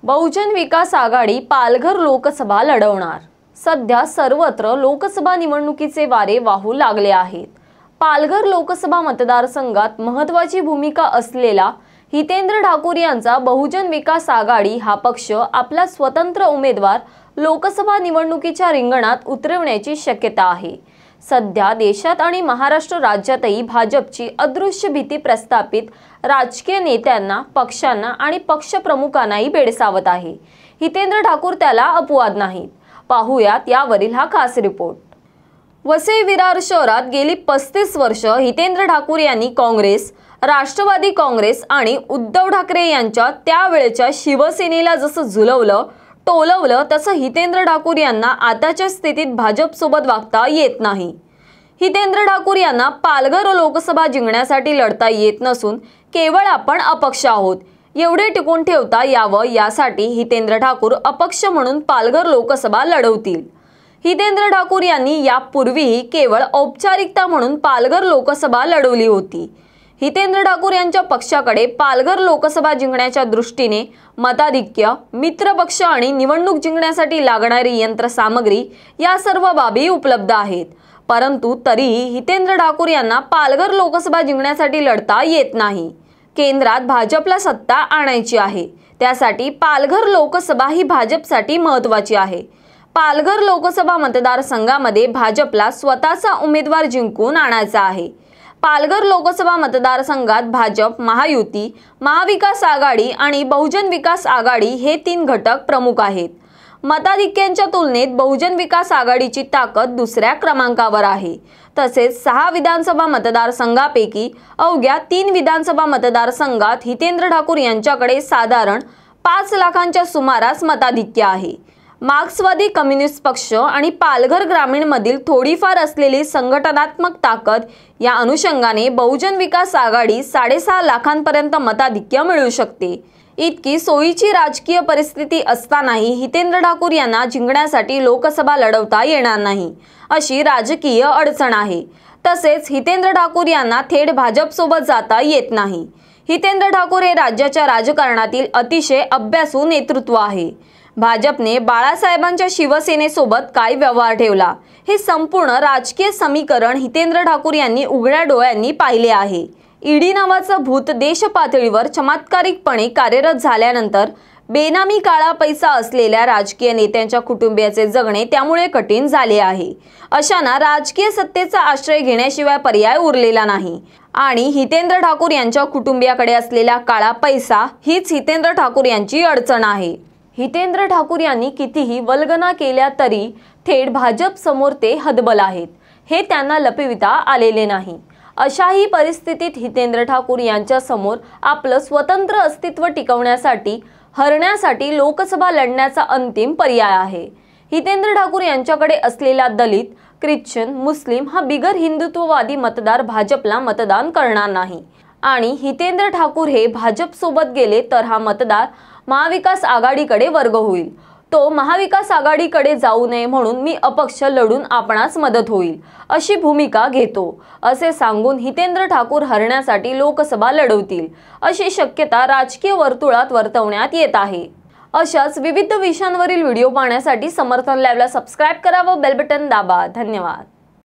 बहुजन विकास आघाडी पालघर लोकसभा लढवणार। सध्या सर्वत्र लोकसभा निवडणुकीचे वारे वाहू लागले आहेत। पालघर लोकसभा मतदारसंघात महत्त्वाची भूमिका असलेला हितेंद्र ठाकूर यांचा बहुजन विकास आघाडी हा पक्ष आपला स्वतंत्र उमेदवार लोकसभा निवडणुकीच्या रिंगणात उतरवण्याची शक्यता आहे। सध्या देशात आणि महाराष्ट्र राज्यातही भाजपची अदृश्य भीती प्रस्थापित राजकीय नेत्यांना, पक्षांना आणि पक्षप्रमुखांनाही भेडसावत आहे। हितेंद्र ठाकूर त्याला अपवाद नाहीत। पाहूयात यावरील हा खास रिपोर्ट। वसई विरार शहरात गेली 35 वर्ष हितेंद्र ठाकूर यांनी काँग्रेस, राष्ट्रवादी काँग्रेस आणि उद्धव ठाकरे यांच्या त्यावेळच्या शिवसेनेला जसं झुलवलं टोलवलं तसं हितेंद्र ठाकूर यांना आताच्या स्थितीत भाजप सोबत वागता येत नाही। हितेंद्र ठाकूर यांना पालघर लोकसभा जिंकण्यासाठी लढता येत नसून केवळ आपण अपक्ष आहोत एवढे टिकून ठेवता यावं यासाठी हितेंद्र ठाकूर अपक्ष म्हणून पालघर लोकसभा लढवतील। हितेंद्र ठाकूर यांनी यापूर्वीही केवळ औपचारिकता म्हणून पालघर लोकसभा लढवली होती। हितेंद्र ठाकूर यांच्या पक्षाकडे पालघर लोकसभा जिंकण्याच्या दृष्टीने मताधिक्य, मित्रपक्ष आणि निवडणूक जिंकण्यासाठी लागणारी यंत्रसामग्री या सर्व बाबी उपलब्ध आहेत। परंतु तरीही हितेंद्र ठाकूर यांना पालघर लोकसभा जिंकण्यासाठी लढता येत नाही। केंद्रात भाजपला सत्ता आणायची आहे, त्यासाठी पालघर लोकसभा ही भाजपसाठी महत्त्वाची आहे। पालघर लोकसभा मतदारसंघामध्ये भाजपला स्वतःचा उमेदवार जिंकून आणायचा आहे। पालघर लोकसभा मतदारसंघात भाजप, महायुती, महाविकास आघाडी आणि बहुजन विकास आघाडी हे 3 घटक प्रमुख आहेत। मताधिक्यांच्या तुलनेत बहुजन विकास आघाडीची ताकद दुसऱ्या क्रमांकावर आहे। तसेच 6 विधानसभा मतदारसंघापैकी अवघ्या 3 विधानसभा मतदारसंघात हितेंद्र ठाकूर यांच्याकडे साधारण 5 लाखांच्या सुमारास मताधिक्य आहे। मार्क्सवादी कम्युनिस्ट पक्ष आणि पालघर ग्रामीण मधील थोडीफार असलेली संघटनात्मक ताकद या अनुषंगाने बहुजन विकास आघाडी 6.5 लाखांपर्यंत मताधिक्य मिळू शकते। इतकी सोयीची राजकीय परिस्थिती असतानाही हितेंद्र ठाकूर यांना जिंकण्यासाठी लोकसभा लढवता येणार नाही अशी राजकीय अडचण आहे। तसेच हितेंद्र ठाकूर यांना थेट भाजप सोबत जाता येत नाही। हितेंद्र ठाकूर हे राज्याच्या राजकारणातील अतिशय अभ्यासू नेतृत्व आहे। भाजपने बाळासाहेबांच्या शिवसेनेसोबत काय व्यवहार ठेवला हे संपूर्ण राजकीय समीकरण हितेंद्र ठाकूर यांनी उघड्या डोळ्यांनी पाहिले आहे। ईडी नावाचं भूत देश पातळीवर चमत्कारिकपणे कार्यरत झाल्यानंतर बेनामी काळा पैसा असलेल्या राजकीय नेत्यांच्या कुटुंबियाचे जगणे त्यामुळे कठीण झाले आहे। अशांना राजकीय सत्तेचा आश्रय घेण्याशिवाय पर्याय उरलेला नाही आणि हितेंद्र ठाकूर यांच्या कुटुंबियाकडे असलेला काळा पैसा हीच हितेंद्र ठाकूर यांची अडचण आहे। हितेंद्र ठाकूर यांनी कितीही वल्गना केल्या तरी थेट भाजप समोर ते हतबल आहेत हे त्यांना लपविता आलेले नाही। अशाही परिस्थितीत हितेंद्र ठाकूर यांच्या समोर आपलं स्वतंत्र अस्तित्व टिकवण्यासाठी हरण्यासाठी लोकसभा लढण्याचा अंतिम पर्याय आहे। हितेंद्र ठाकूर यांच्याकडे असलेला दलित, ख्रिश्चन, मुस्लिम हा बिगर हिंदुत्ववादी मतदार भाजपला मतदान करणार नाही आणि हितेंद्र ठाकूर हे भाजप सोबत गेले तर हा मतदार महाविकास आघाडीकडे वर्ग होईल। तो महाविकास आघाडीकडे जाऊ नये म्हणून मी अपक्ष लढून आपणास मदत होईल अशी भूमिका घेतो असे सांगून हितेंद्र ठाकूर हरण्यासाठी लोकसभा लढवतील अशी शक्यता राजकीय वर्तुळात वर्तवण्यात येत आहे। अशाच विविध विषयांवरील व्हिडिओ पाहण्यासाठी समर्थन लाईव्हला सबस्क्राइब करा व बेल बटन दाबा। धन्यवाद।